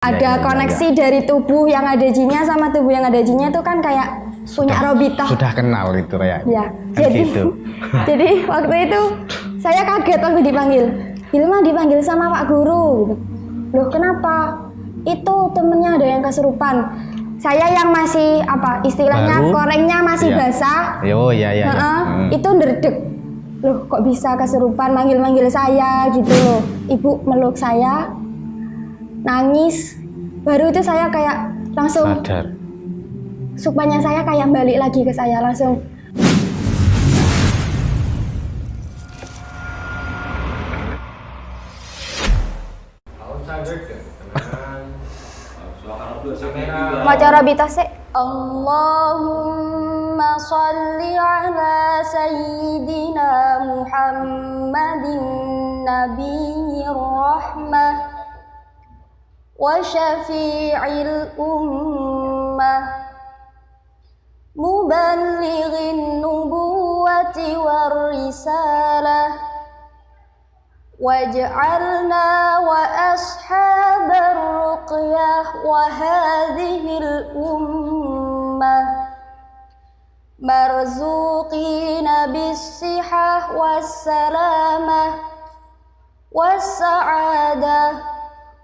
Ada koneksi dari tubuh yang ada jinnya sama tubuh yang ada jinnya itu kan kayak punya robita. Sudah kenal itu kayak. Ya. Kan Jadi gitu. jadi waktu itu saya kaget waktu dipanggil. Hilma dipanggil sama Pak Guru gitu. Loh kenapa? Itu temennya ada yang kesurupan. Saya yang masih apa istilahnya Baru, korengnya masih iya. basah. Oh iya. Itu nderdeg. Loh kok bisa kesurupan manggil-manggil saya gitu loh. Ibu meluk saya. Nangis, baru itu saya kayak langsung Sadar. sukmanya saya kayak balik lagi ke saya langsung. Mau cara bita sih. Allahumma sholli ala sayyidina Muhammadin nabiyir rahmah wa syafi'il ummah muballighin nubuwati war risalah waj'alna wa ashabar ruqyah wa hadhil ummah marzuqina bis-sihah was-salamah was-sa'adah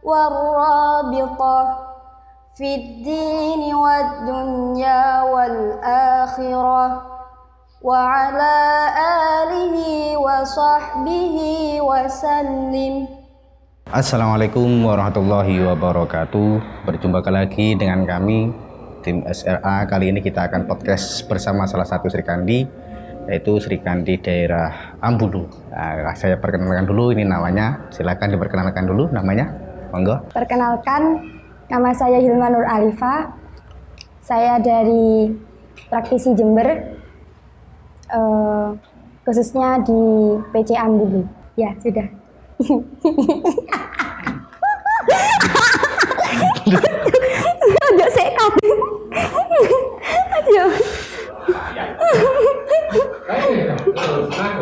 war-rabitah fid dini wad-dunya wal-akhirah wa ala alihi wa sahbihi wa sallim. Assalamualaikum warahmatullahi wabarakatuh. Berjumpa lagi dengan kami tim SRA. Kali ini kita akan podcast bersama salah satu Sri Kandi, yaitu Sri Kandi daerah Ambulu. Nah, saya perkenalkan dulu, ini namanya. Silakan diperkenalkan dulu namanya. Monggo. Perkenalkan, nama saya Hilma Nur Alifa. Saya dari praktisi Jember. Khususnya di PC Ambulu. Ya, sudah. Agak sekat.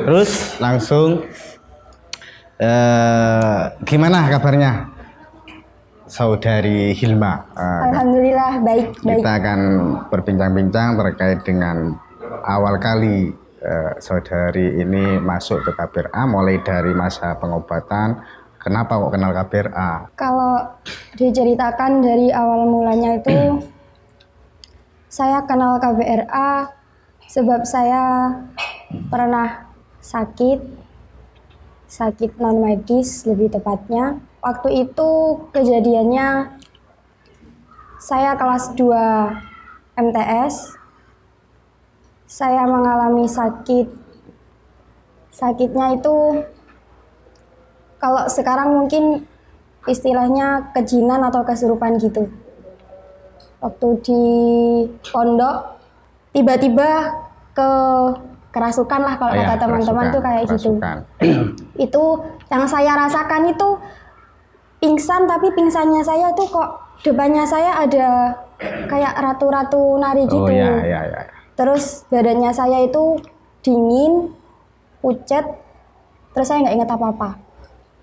Terus langsung gimana kabarnya Saudari Hilma? Alhamdulillah baik. Kita akan berbincang-bincang terkait dengan awal kali saudari ini masuk ke KBRA, mulai dari masa pengobatan. Kenapa kok kenal KBRA? Kalau diceritakan dari awal mulanya itu saya kenal KBRA sebab saya pernah sakit non medis lebih tepatnya. Waktu itu kejadiannya saya kelas 2 MTS. Saya mengalami sakitnya itu kalau sekarang mungkin istilahnya kejinan atau kesurupan gitu. Waktu di pondok tiba-tiba kerasukan lah kalau kata teman-teman tuh kayak kerasukan. Gitu. Itu yang saya rasakan itu pingsan, tapi pingsannya saya tuh kok depannya saya ada kayak ratu-ratu nari gitu. Oh iya. Terus badannya saya itu dingin, pucet, terus saya nggak ingat apa-apa,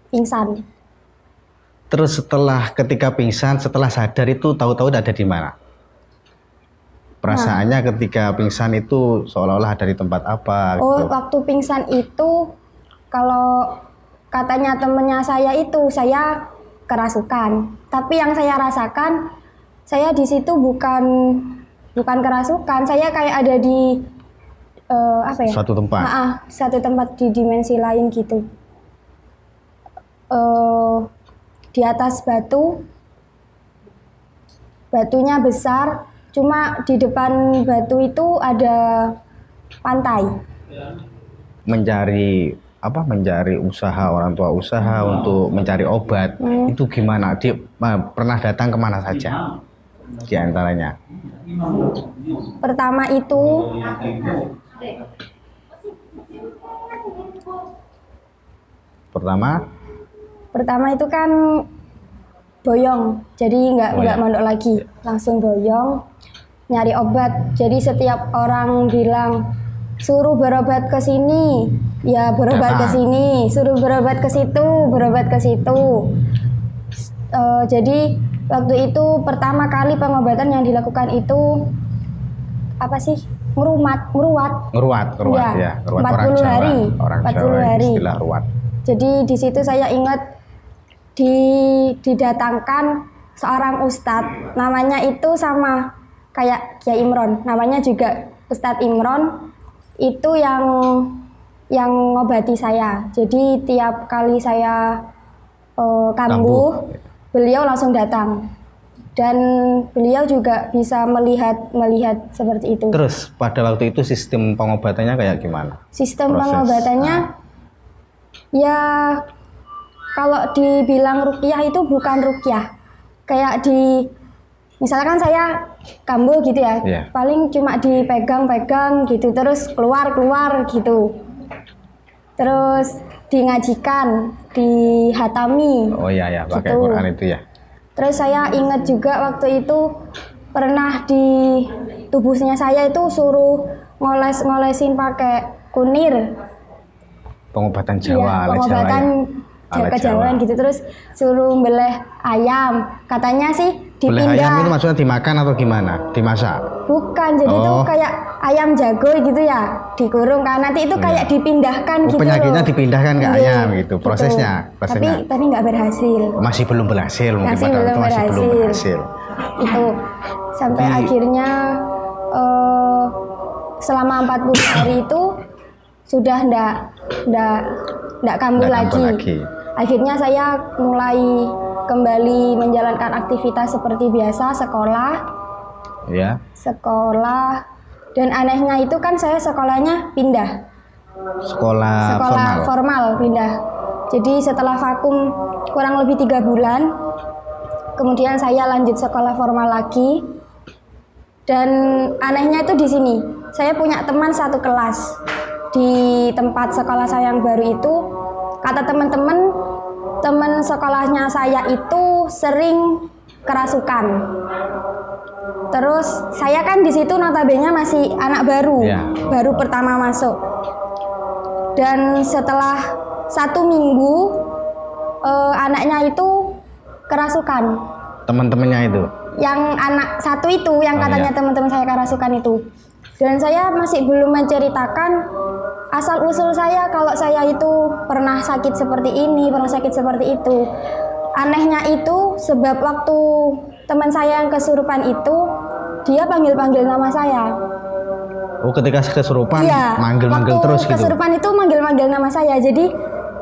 pingsan. Terus ketika pingsan, setelah sadar itu tahu-tahu ada di mana? Perasaannya ketika pingsan itu seolah-olah ada di tempat apa? Oh, gitu. waktu pingsan itu kalau katanya temennya saya itu saya kerasukan. Tapi yang saya rasakan, saya di situ bukan kerasukan, saya kayak ada di Suatu tempat. Satu tempat di dimensi lain gitu. Di atas batunya besar, cuma di depan batu itu ada pantai. Mencari usaha, orang tua usaha untuk mencari obat. Itu gimana? Dia pernah datang kemana saja? Di antaranya. Pertama itu kan boyong, jadi nggak mondok lagi, langsung boyong nyari obat. Jadi setiap orang bilang suruh berobat ke sini, ya berobat ke sini, suruh berobat ke situ, berobat ke situ. Jadi Waktu itu pertama kali pengobatan yang dilakukan itu apa sih? Meruat. Ngeruat Ya, ya. Ngeruat 40 hari. Orang 40 Jawa hari. istilah ruat. Jadi di situ saya ingat didatangkan seorang ustadz, namanya itu sama kayak Kiai Imron, namanya juga Ustadz Imron, itu yang ngobati saya. Jadi tiap kali saya kambuh, beliau langsung datang. Dan beliau juga bisa melihat seperti itu. Terus pada waktu itu sistem pengobatannya kayak gimana? Sistem Proses. pengobatannya ya kalau dibilang ruqyah itu bukan ruqyah. Kayak misalkan saya kambuh gitu ya. Iya. Paling cuma dipegang-pegang gitu terus keluar gitu. Terus dingajikan, dihatami. Oh iya ya, pakai Gitu. Quran itu ya. Terus saya ingat juga waktu itu pernah di tubuhnya saya itu suruh ngolesin pakai kunir. Pengobatan Jawa, Iya, ala pengobatan Jawa ya. Ala kejawen Jawa. gitu. Terus suruh beleh ayam. Katanya sih Beleh ayam itu dipindah. maksudnya dimakan atau gimana? Dimasak? Bukan, jadi itu Oh. kayak ayam jago gitu ya, dikurung kan. Nanti itu kayak dipindahkan gitu Penyakitnya loh. dipindahkan ke Iya, ayam gitu. Prosesnya. Tapi nggak berhasil. Masih belum berhasil mungkin Masih pada belum waktu masih belum berhasil. berhasil. Itu sampai Jadi- akhirnya selama 40 hari itu sudah ndak kambuh Nggak kambuh lagi. Akhirnya saya mulai kembali menjalankan aktivitas seperti biasa, Ya. sekolah, dan anehnya itu kan saya sekolahnya pindah. Sekolah Sekolah formal pindah. Jadi setelah vakum kurang lebih 3 bulan, kemudian saya lanjut sekolah formal lagi. Dan anehnya itu di sini, saya punya teman satu kelas di tempat sekolah saya yang baru itu. Kata teman-teman, teman sekolahnya saya itu sering kerasukan. Terus saya kan di situ notabene masih anak baru, Iya. baru pertama masuk. Dan setelah 1 minggu anaknya itu kerasukan. teman-temannya itu. Yang anak satu itu yang Oh, katanya iya. teman-teman saya kerasukan itu. Dan saya masih belum menceritakan asal usul saya kalau saya itu pernah sakit seperti ini, pernah sakit seperti itu. Anehnya itu sebab waktu teman saya yang kesurupan itu dia panggil-panggil nama saya. Oh, ketika kesurupan Iya, manggil-manggil waktu terus gitu. kesurupan itu manggil-manggil nama saya. Jadi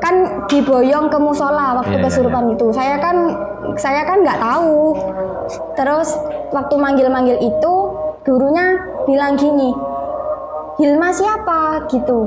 kan diboyong ke musola waktu Iya, iya, kesurupan itu. Saya kan nggak tahu. Terus waktu manggil-manggil itu gurunya bilang gini, Hilma siapa gitu.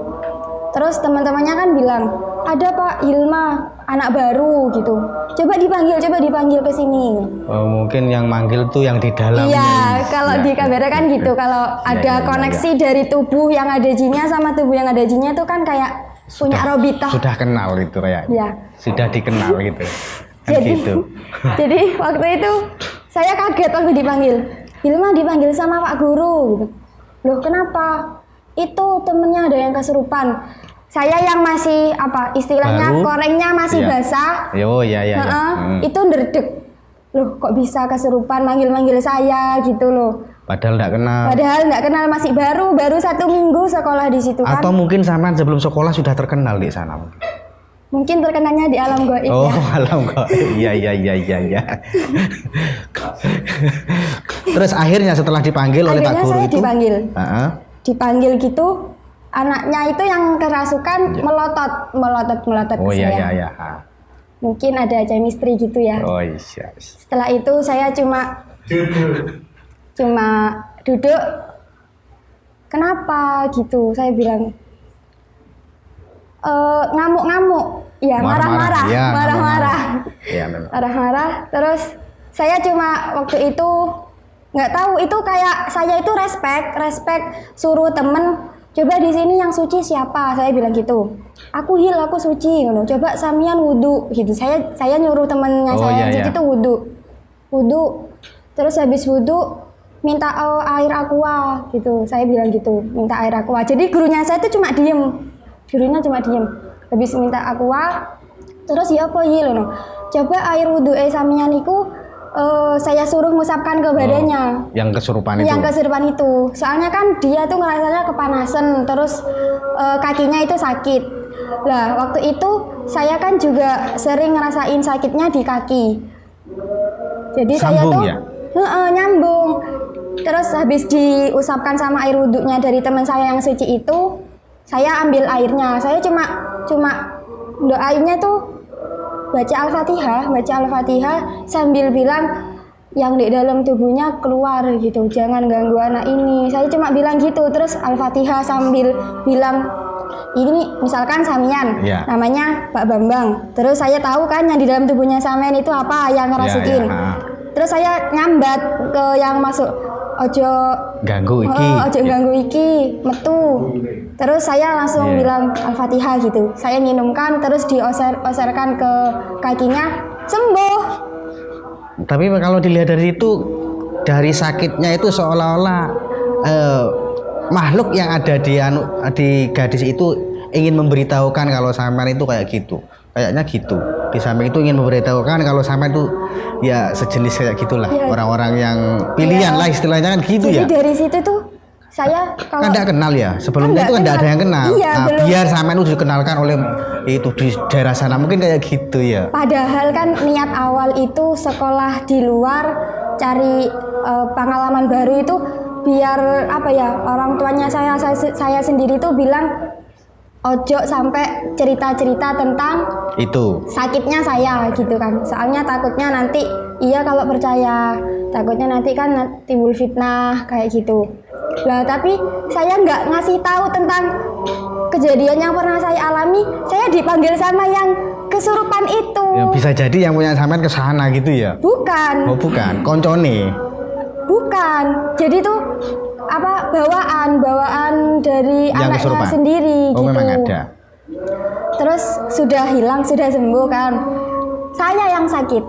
Terus teman-temannya kan bilang, ada Pak Hilma, anak baru gitu. Coba dipanggil ke sini. Oh, mungkin yang manggil tuh yang di dalamnya. Iya, kalau Ya, di kabarnya kan gitu. Kalau ada iya, koneksi dari tubuh yang ada jinnya sama tubuh yang ada jinnya itu kan kayak punya robitah. Sudah kenal itu kayak. Iya. Sudah dikenal gitu. Kan Jadi, gitu. jadi waktu itu saya kaget waktu dipanggil. Hilma dipanggil sama Pak Guru. Gitu. Loh kenapa? Itu temennya ada yang kesurupan. Saya yang masih apa istilahnya Baru? korengnya masih Iya. basah. Yo, ya ya. Heeh, Hmm. Itu nderdek. Loh kok bisa kesurupan manggil-manggil saya gitu loh. Padahal enggak kenal. Padahal nggak kenal, masih baru 1 minggu sekolah di situ kan. Atau mungkin sampean sebelum sekolah sudah terkenal di sana. Mungkin terkenalnya di alam gaib Oh, ya. alam kok. Iya. Terus akhirnya setelah dipanggil oleh Pak Akhirnya Guru saya itu. dipanggil. Heeh. Dipanggil gitu, anaknya itu yang kerasukan melotot Oh ke iya saya. iya. Mungkin ada chemistry gitu ya. Oh iya. Setelah itu saya cuma duduk. Kenapa gitu? Saya bilang ngamuk-ngamuk. Ya, marah-marah. Iya, Marah-marah. Iya memang. Marah-marah. Terus saya cuma waktu itu nggak tahu, itu kayak saya itu respect suruh temen, coba di sini yang suci siapa, saya bilang gitu. Aku aku suci, ngono. Coba samian wudhu gitu. Saya nyuruh temennya Oh, saya yang iya, suci iya. itu wudhu. Terus habis wudhu minta air aqua gitu. Saya bilang gitu, minta air aqua. Jadi gurunya saya itu cuma diem. Habis minta aqua, terus ya apa iya loh. Coba air wudhu samian iku saya suruh ngusapkan ke badannya. Yang kesurupan itu. Yang kesurupan itu. Soalnya kan dia tuh ngerasanya kepanasan, terus kakinya itu sakit. Lah, waktu itu saya kan juga sering ngerasain sakitnya di kaki. Jadi saya Sambung tuh ya? nyambung. Terus habis diusapkan sama air wudhunya dari teman saya yang suci itu, saya ambil airnya. Saya cuma doainnya tuh baca Al-Fatihah sambil bilang yang di dalam tubuhnya keluar gitu, jangan ganggu anak ini. Saya cuma bilang gitu, terus Al-Fatihah sambil bilang ini misalkan Samian, Ya. namanya Pak Bambang. Terus saya tahu kan yang di dalam tubuhnya Samian itu apa yang ngerasukin. Ya. Terus saya nyambat ke yang masuk, ojo Ganggu iki. ojo ganggu iki, metu. Terus saya langsung Iya. bilang Al-Fatihah gitu. Saya minumkan, terus dioserkan ke kakinya, sembuh. Tapi kalau dilihat dari itu, dari sakitnya itu seolah-olah makhluk yang ada di gadis itu ingin memberitahukan kalau sampean itu kayak gitu. Kayaknya gitu. Di samping itu ingin memberitahukan kalau sampean itu ya sejenis kayak gitulah. Ya. Orang-orang yang pilihan Ya. lah istilahnya kan gitu Jadi ya. dari situ tuh saya Kan kalau tidak kenal ya. Sebelumnya Kan itu kan nggak tidak ada yang kenal. kenal. Iya, Nah, belum. biar sampean itu dikenalkan oleh itu di daerah sana mungkin kayak gitu ya. padahal kan niat awal itu sekolah di luar, cari pengalaman baru itu biar apa ya, orang tuanya saya sendiri tuh bilang ojo sampai cerita-cerita tentang Itu. sakitnya saya gitu kan, soalnya takutnya nanti kalau percaya takutnya nanti kan timbul fitnah kayak gitu lah. Tapi saya nggak ngasih tahu tentang kejadian yang pernah saya alami. Saya dipanggil sama yang kesurupan itu. Ya, bisa jadi yang punya sampean ke sana gitu ya. Bukan, Oh bukan, koncone. bukan. Jadi tuh apa bawaan dari Yang anaknya kesurupan? sendiri Oh gitu. memang ada. Terus sudah hilang, sudah sembuh kan. Saya yang sakit.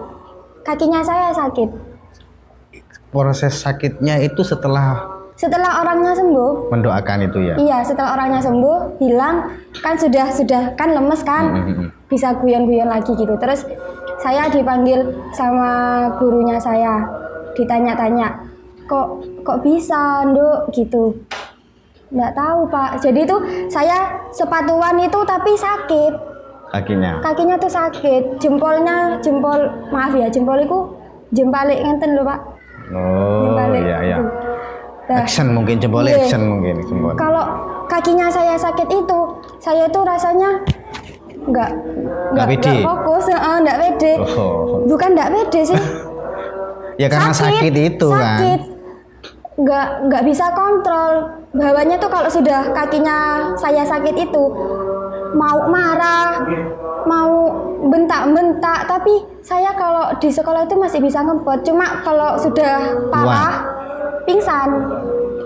Kakinya saya sakit. Proses sakitnya itu setelah Setelah orangnya sembuh, mendoakan itu ya. iya, setelah orangnya sembuh, hilang, kan sudah kan lemes kan, bisa guyon-guyon lagi gitu. Terus saya dipanggil sama gurunya saya, ditanya-tanya, kok bisa, Nduk, gitu. Nggak tahu, Pak. Jadi tuh saya sepatuan itu tapi sakit, kakinya tuh sakit, jempol itu jempalik ngenten loh, Pak. Oh Jempalik iya iya. gitu. Nah, Action mungkin jempol iya. action mungkin jempol. kalau kakinya saya sakit itu, saya itu rasanya nggak pede. fokus, nggak pede. Oh. Bukan nggak pede sih, Ya karena sakit itu sakit. kan. Nggak bisa kontrol. Bawahnya tuh kalau sudah kakinya saya sakit itu, mau marah, mau bentak-bentak. Tapi saya kalau di sekolah itu masih bisa ngempot. Cuma kalau sudah parah, pingsan.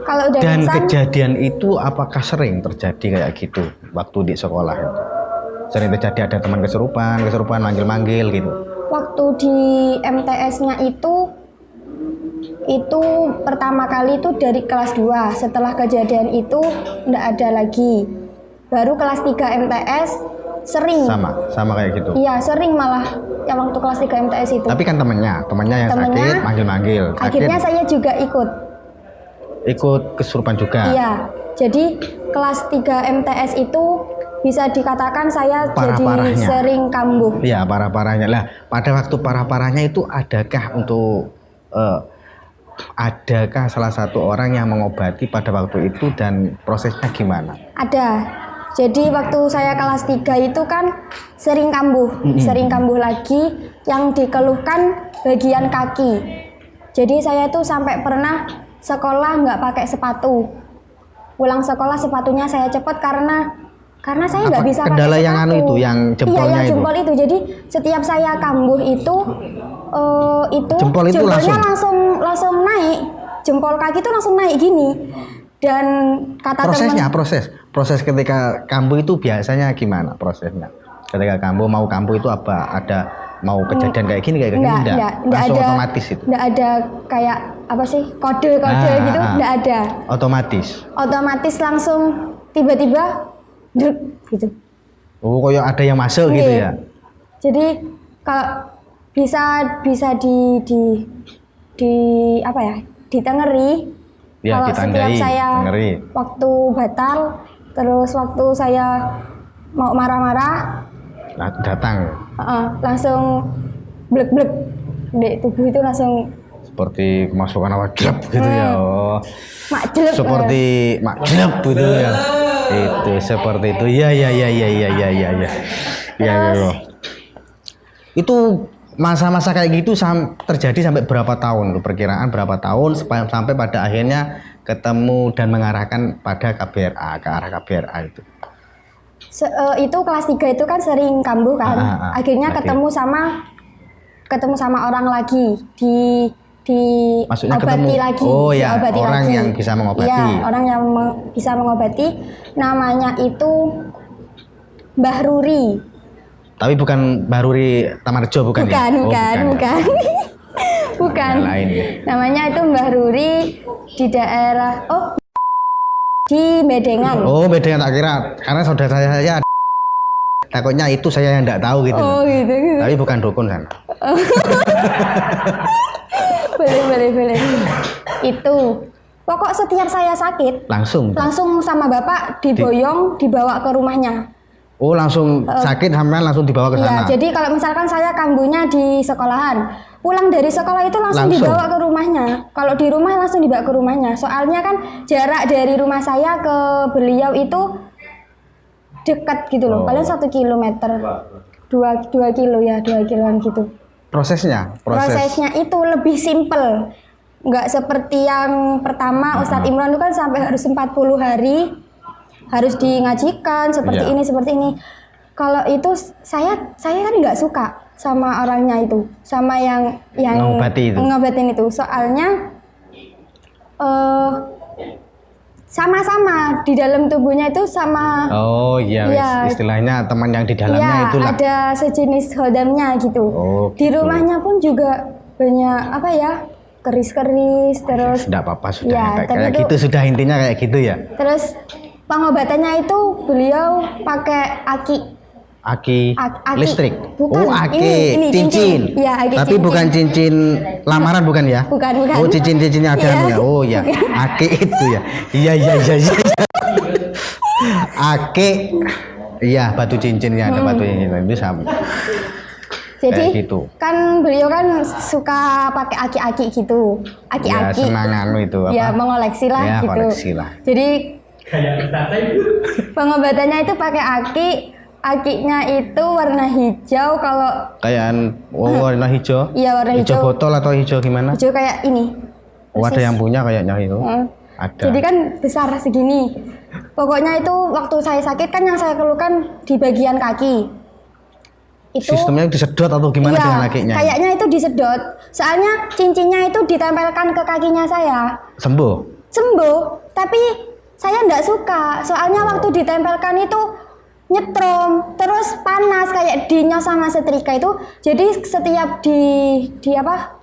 Kalau udah Dan pingsan, kejadian itu apakah sering terjadi kayak gitu waktu di sekolah itu? Sering terjadi ada teman kesurupan manggil-manggil gitu. waktu di MTS-nya itu pertama kali itu dari kelas 2. Setelah kejadian itu enggak ada lagi. Baru kelas 3 MTS sering. Sama kayak gitu. Iya, sering malah yang waktu kelas 3 MTS itu. Tapi kan temennya yang sakit manggil-manggil. Akhirnya saya juga ikut kesurupan juga. Iya. Jadi kelas 3 MTS itu bisa dikatakan saya jadi Parah-parahnya. sering kambuh. Iya, parah-parahnya. Lah, pada waktu parah-parahnya itu adakah salah satu orang yang mengobati pada waktu itu dan prosesnya gimana? Ada. Jadi waktu saya kelas 3 itu kan sering kambuh lagi, yang dikeluhkan bagian kaki. Jadi saya tuh sampai pernah sekolah nggak pakai sepatu. Pulang sekolah sepatunya saya cepot karena saya nggak bisa pakai kendala sepatu. yang itu, yang jempolnya iya, yang itu? jempol itu. Jadi setiap saya kambuh itu Jempol itu jempolnya langsung naik. Jempol kaki itu langsung naik gini. Dan kata proses ketika kambuh itu biasanya gimana prosesnya? Ketika mau kambuh itu apa? Ada mau kejadian kayak gini enggak? Langsung ada, otomatis itu. Enggak ada kayak apa sih? Kode gitu, enggak ada. Otomatis langsung tiba-tiba druk gitu. Oh, kayak ada yang masuk gitu ya. Jadi kalau bisa di apa ya, ditengeri. Ya, Kalau setiap ditandai, saya tengeri. waktu batal, terus waktu saya mau marah-marah, Nah, datang langsung blek-blek di tubuh itu langsung seperti kemasukan apa jelek gitu ya. Oh. mak jelek. Seperti mak jelek gitu ya. Itu seperti itu. Ya. Itu masa-masa kayak gitu terjadi sampai berapa tahun? Perkiraan berapa tahun sampai pada akhirnya ketemu dan mengarahkan pada KBRA, ke arah KBRA itu. Itu kelas 3 itu kan sering kambuh kan. Akhirnya ketemu sama orang lagi Maksudnya obati ketemu lagi. oh ya, diobati orang lagi. yang bisa mengobati. Iya, orang yang bisa mengobati. Namanya itu Mbah Ruri. Tapi bukan Mbah Ruri Tamarjo bukan ya? Bukan. Bukan. Yang lain ya. Namanya itu Mbah Ruri di daerah di Medengan. Oh, Medengan tak kira karena saudara saya takutnya itu saya yang enggak tahu gitu. Oh, gitu. Tapi bukan dukun sana. Boleh. Itu. Pokok setiap saya sakit, Langsung sama bapak dibawa ke rumahnya. Oh, langsung sakit sampai langsung dibawa ke sana. Iya, jadi kalau misalkan saya kambuhnya di sekolahan, pulang dari sekolah itu langsung dibawa ke rumahnya. Kalau di rumah langsung dibawa ke rumahnya. Soalnya kan jarak dari rumah saya ke beliau itu dekat gitu loh. Paling 1 kilometer. 2 kilo ya, 2 kiloan gitu. Prosesnya itu lebih simpel. Nggak seperti yang pertama Ustadz Imran itu kan sampai harus 40 hari harus mengajikan seperti ini. Kalau itu saya kan nggak suka sama orangnya itu, sama yang ngobatin itu. Soalnya sama-sama di dalam tubuhnya itu sama. Oh iya, istilahnya teman yang di dalamnya itulah. Ada sejenis hodamnya gitu. Oh, di rumahnya pun juga banyak apa ya, keris-keris terus. Sudah apa-apa sudah kayak gitu sudah intinya kayak gitu ya. Terus pengobatannya itu beliau pakai aki listrik. Bukan. Oh, aki ini cincin. Ya, aki tapi cincin. bukan cincin lamaran bukan ya? Bukan. Oh, cincin-cincinnya ada ya. Oh ya, aki itu ya. Iya. Aki. Iya, batu cincinnya ada batu cincin itu sama. Jadi gitu. Kan beliau kan suka pakai aki-aki gitu. Aki-aki. Ya, senang itu apa? Ya, mengoleksi lah ya, gitu. Koleksi lah. Jadi pengobatannya itu pakai aki. Akinya itu warna hijau kalau kayak warna hijau. Iya, warna hijau. Hijau botol atau hijau gimana? Hijau kayak ini. Oh, ada yang punya kayaknya itu. Ada. Jadi kan besar segini. Pokoknya itu waktu saya sakit kan yang saya keluhkan di bagian kaki. Itu sistemnya disedot atau gimana dengan kakinya? Kayaknya itu disedot. Soalnya cincinnya itu ditempelkan ke kakinya saya. Sembuh, tapi saya enggak suka. Soalnya waktu ditempelkan itu nyetrum, terus panas kayak dinyos sama setrika itu. Jadi setiap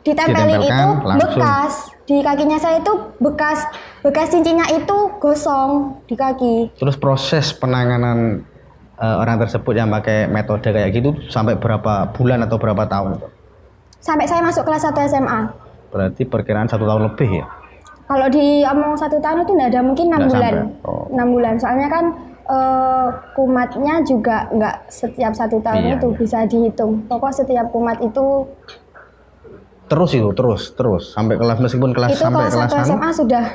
ditempelin itu langsung. Bekas di kakinya saya itu bekas cincinnya itu gosong di kaki. Terus proses penanganan orang tersebut yang pakai metode kayak gitu sampai berapa bulan atau berapa tahun? Sampai saya masuk kelas 1 SMA. Berarti perkiraan 1 tahun lebih ya? Kalau diomong 1 tahun itu enggak ada, mungkin 6 bulan. 6 bulan. Soalnya kan kumatnya juga enggak setiap 1 tahun itu bisa dihitung. Pokok setiap kumat itu terus sampai kelas meskipun kelas itu sampai kelas 1 SMA sudah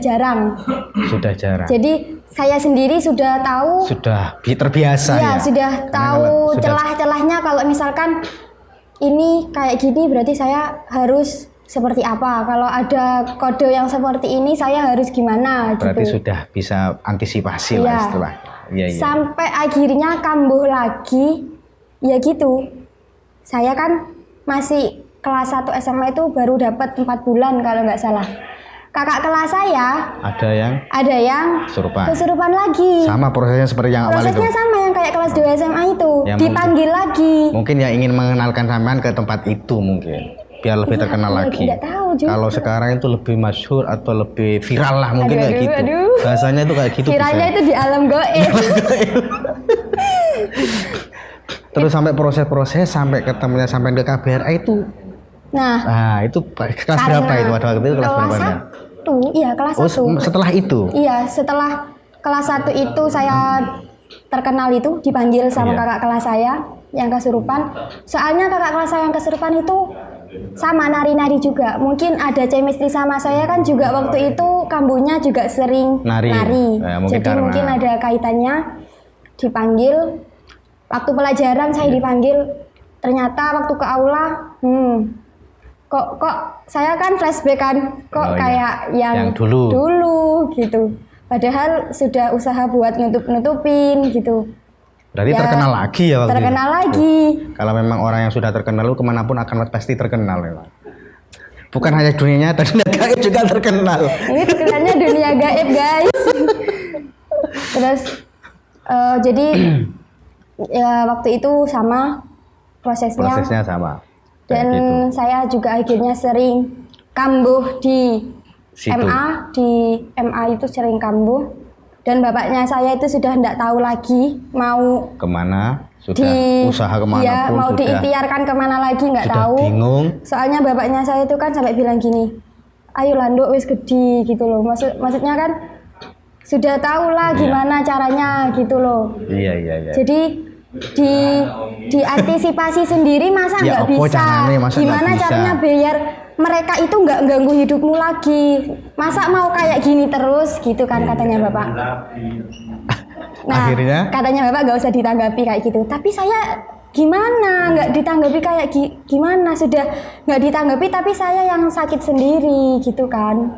jarang. Sudah jarang. Jadi saya sendiri sudah tahu. Sudah terbiasa ya. Sudah tahu celah-celahnya kalau misalkan ini kayak gini berarti saya harus seperti apa. Kalau ada kode yang seperti ini saya harus gimana berarti gitu. Sudah bisa antisipasi lah istilahnya. Iya. Sampai akhirnya kambuh lagi ya gitu. Saya kan masih kelas 1 SMA itu baru dapat 4 bulan kalau nggak salah. Kakak kelas saya ada yang kesurupan lagi. Sama prosesnya seperti yang awal itu. Prosesnya sama yang kayak kelas 2 SMA itu. Dipanggil lagi. Mungkin ya ingin mengenalkan sampean ke tempat itu mungkin. Biar lebih terkenal lagi. Tahu juga. Kalau sekarang itu lebih masyhur atau lebih viral lah mungkin kayak gitu. Bahasanya itu kayak gitu. Viralnya itu di alam gaib. Terus sampai proses-proses sampai ketemunya sampai ke KBRA itu. Nah, Itu kelas berapa itu? Pada waktu itu kelas berapa? Iya, kelas 1. Setelah itu. Iya, setelah kelas 1 itu saya terkenal itu dipanggil sama Iya. kakak kelas saya yang kesurupan. Soalnya kakak kelas saya yang kesurupan itu sama nari-nari juga. Mungkin ada chemistry sama saya kan juga waktu itu kambunya juga sering Nari. Mungkin Jadi karena- mungkin ada kaitannya dipanggil. Waktu pelajaran saya dipanggil. Ternyata waktu ke aula, kok saya kan flashback kan, kok Oh, iya. kayak yang dulu gitu. Padahal sudah usaha buat nutupin gitu. Berarti Ya, terkenal lagi ya waktu terkenal itu. lagi. Kalau memang orang yang sudah terkenal lu kemanapun akan pasti terkenal memang. Bukan hanya dunia nyata, dunia gaib juga terkenal. Ini terkenalnya dunia gaib guys. Terus jadi ya waktu itu sama Prosesnya sama. dan Kayak gitu. saya juga akhirnya sering kambuh di Situ. MA itu sering kambuh dan bapaknya saya itu sudah tidak tahu lagi mau Kemana? Sudah usaha kemanapun ya, mau sudah. diikhtiarkan kemana lagi nggak Sudah tahu. bingung. Soalnya bapaknya saya itu kan sampai bilang gini, ayo Lando wis gede gitu loh. Maksudnya kan sudah tahu lah Iya. gimana caranya gitu loh. Iya. Jadi diantisipasi sendiri masa Ya, nggak apa bisa? caranya, masa Gimana nggak bisa? caranya biar mereka itu nggak ganggu hidupmu lagi? Masa mau kayak gini terus gitu kan katanya bapak. Nah, Akhirnya? katanya bapak nggak usah ditanggapi kayak gitu. Tapi saya gimana nggak ditanggapi kayak gimana? Sudah nggak ditanggapi tapi saya yang sakit sendiri gitu kan.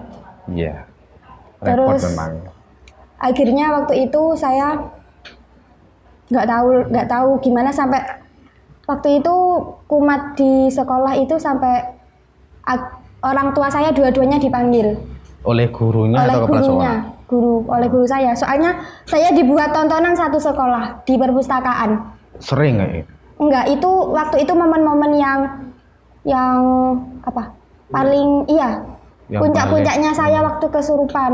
Iya. Repot Terus memang. akhirnya waktu itu saya nggak tahu gimana sampai waktu itu kumat di sekolah itu sampai orang tua saya dua-duanya dipanggil Oleh gurunya oleh atau kepala gurunya, sekolah? oleh guru saya. Soalnya saya dibuat tontonan satu sekolah di perpustakaan. Sering nggak itu? Enggak, itu waktu itu momen-momen yang apa? Paling iya. Yang Puncak-puncaknya paling- saya waktu kesurupan.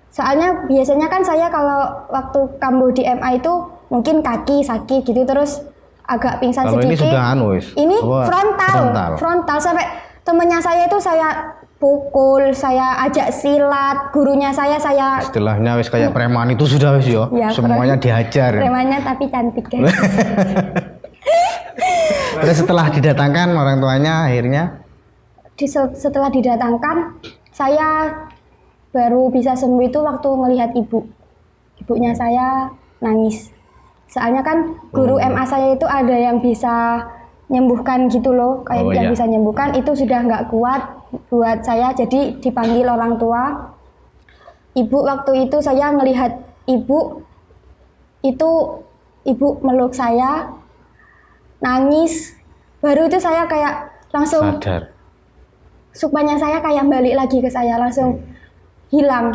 Soalnya biasanya kan saya kalau waktu kambuh di MA itu mungkin kaki sakit gitu terus agak pingsan Kalau ini sedikit. sudah wis. Ini Apa? frontal sampai temennya saya itu saya pukul, saya ajak silat, gurunya saya Istilahnya wis kayak preman itu sudah wis yo. Ya, Semuanya dihajar. premannya tapi cantik guys. Terus setelah didatangkan orang tuanya akhirnya Setelah didatangkan saya baru bisa sembuh itu waktu melihat ibunya saya nangis. Soalnya kan guru MA saya itu ada yang bisa nyembuhkan gitu loh, kayak yang iya. bisa nyembuhkan itu sudah nggak kuat buat saya, jadi dipanggil orang tua. Ibu waktu itu saya ngelihat ibu meluk saya nangis, baru itu saya kayak langsung sadar. sukmanya saya kayak balik lagi ke saya, langsung hilang.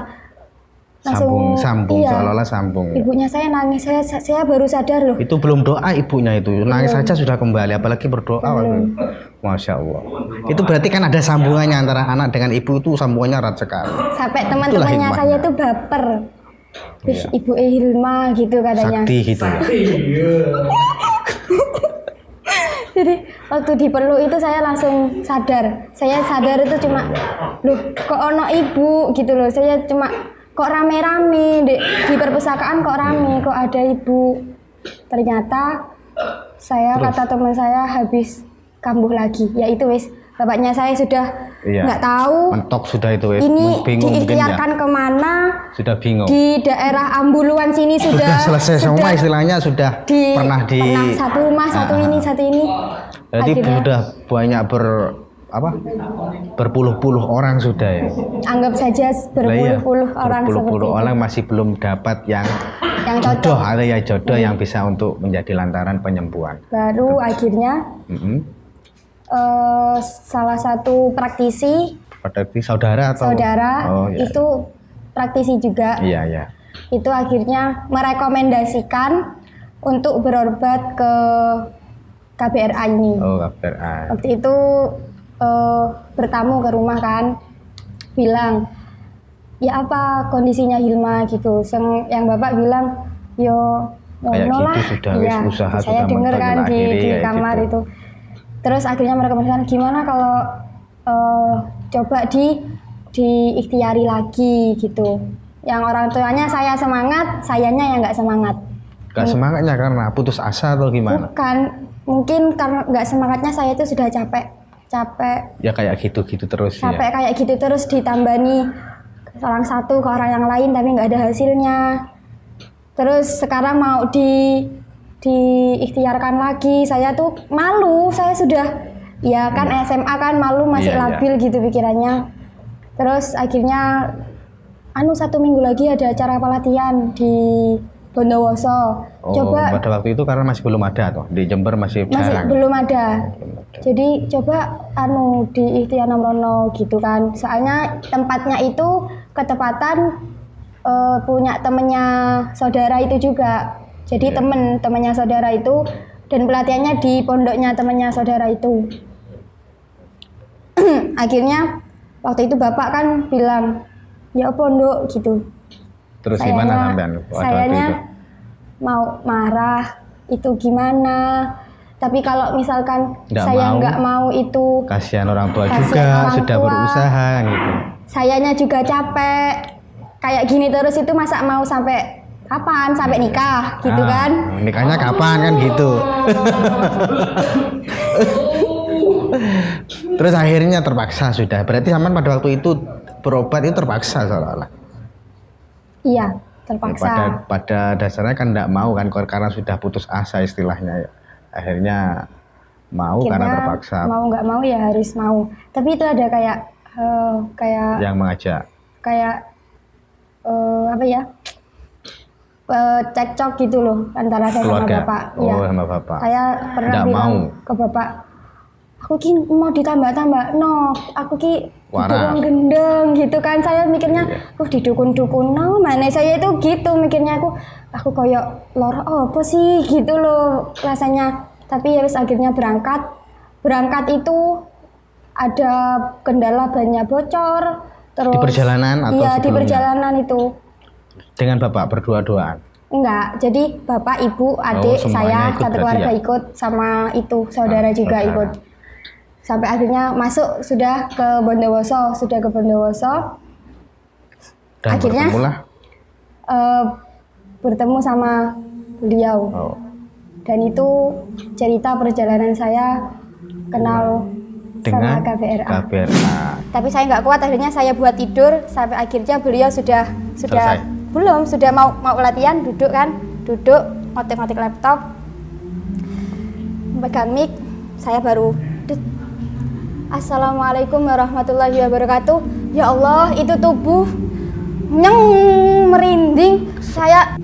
Sambung iya. seolah-olah sambung. Ibunya saya nangis, saya baru sadar loh. Itu belum doa ibunya itu, nangis saja sudah kembali, apalagi berdoa. Waktu. Masya Allah. Itu berarti kan ada sambungannya antara anak dengan ibu itu sambungannya erat sekali. Sampai teman-temannya hikmahnya. saya itu baper. Wih, Iya. Ibu Hilma gitu katanya. Sakti gitu ya. Jadi waktu dipeluk itu saya langsung sadar. Saya sadar itu cuma, loh kok ono ibu gitu loh. Saya cuma kok rame-rame di perpustakaan kok rame, kok ada ibu. Ternyata saya kata teman saya habis kambuh lagi. Ya itu wis, bapaknya saya sudah Iya. nggak tahu. Mentok sudah itu wis. Ini Bingung mungkin ya. diikhtiarkan kemana? Sudah bingung. Di daerah Ambuluan sini Sudah selesai semua istilahnya sudah pernah satu rumah satu ini. Jadi Akhirnya sudah banyak berpuluh-puluh orang sudah ya. anggap saja berpuluh-puluh orang Berpuluh-puluh seperti orang masih belum dapat yang yang jodoh, cocok. ada ya jodoh yang bisa untuk menjadi lantaran penyembuhan. Baru akhirnya Mm-mm. salah satu praktisi Berarti saudara atau saudara Oh, iya. itu praktisi juga. Iya. Itu akhirnya merekomendasikan untuk berobat ke KBRA ini. Oh, KBRA. Waktu itu bertamu ke rumah kan, bilang ya apa kondisinya Hilma gitu. Yang bapak bilang yo kayak no gitu lah. sudah Iya, wis usaha saya sudah dengar mentok kan di akhiri kayak kamar gitu. itu. Terus akhirnya mereka mengatakan gimana kalau coba diikhtiari lagi gitu. Yang orang tuanya saya semangat, sayanya yang nggak semangat. Gak semangatnya karena putus asa atau gimana? Bukan, mungkin karena nggak semangatnya saya itu sudah capek Ya kayak gitu-gitu terus ya. kayak gitu terus ditambani orang satu ke orang yang lain tapi nggak ada hasilnya. Terus sekarang mau diikhtiarkan lagi, saya tuh malu, saya sudah ya kan SMA kan malu masih Iya, labil gitu pikirannya. Terus akhirnya 1 minggu lagi ada acara pelatihan di Bondowoso. Oh, Coba pada waktu itu karena masih belum ada toh di Jember masih jarang. belum ada. Jadi coba di Ikhtiar Namrono gitu kan. Soalnya tempatnya itu ketepatan punya temennya saudara itu juga. Jadi temennya saudara itu dan pelatihannya di pondoknya temennya saudara itu. Akhirnya waktu itu bapak kan bilang ya pondok gitu. Terus gimana sampean waktu Sayanya itu? mau marah itu gimana? Tapi kalau misalkan saya mau. nggak mau itu Kasihan orang tua Kasihan juga orang sudah tua. berusaha gitu. sayanya juga capek kayak gini terus itu masa mau sampai kapan sampai nikah gitu kan? Nikahnya kapan kan gitu. Terus akhirnya terpaksa sudah. Berarti sampean pada waktu itu berobat itu terpaksa seolah-olah. Iya terpaksa. Pada dasarnya kan tidak mau kan karena sudah putus asa istilahnya ya. Akhirnya mau Akhirnya karena terpaksa. mau nggak mau ya harus mau. Tapi itu ada kayak Yang mengajak. Apa ya? Cekcok gitu loh antara saya Keluarga. sama bapak. Oh, Iya. sama bapak. Saya pernah Nggak bilang mau. ke bapak, aku ki mau ditambah-tambah, no, aku ki Waras. didukung gendeng gitu kan. Saya mikirnya, didukun-dukun, no, mana saya itu gitu mikirnya aku koyok lor apa sih gitu loh rasanya. Tapi ya wis akhirnya berangkat itu ada kendala bannya bocor. Terus Di perjalanan atau iya di sebelumnya? perjalanan itu. Dengan bapak berdua-duaan. Enggak, jadi bapak, ibu, adik, semuanya saya, ikut satu berarti keluarga ya? ikut sama itu, saudara juga saudara. ikut. Sampai akhirnya masuk sudah ke Bondowoso. Dan Akhirnya bertemulah. Bertemu sama beliau. Oh. Dan itu cerita perjalanan saya kenal Dengan sama KBRA. KBRA. Tapi saya nggak kuat, akhirnya saya buat tidur sampai akhirnya beliau sudah Selesai. belum sudah mau latihan duduk ngotek-ngotek laptop pegang mic, saya baru Assalamualaikum warahmatullahi wabarakatuh. Ya Allah, itu tubuh merinding, saya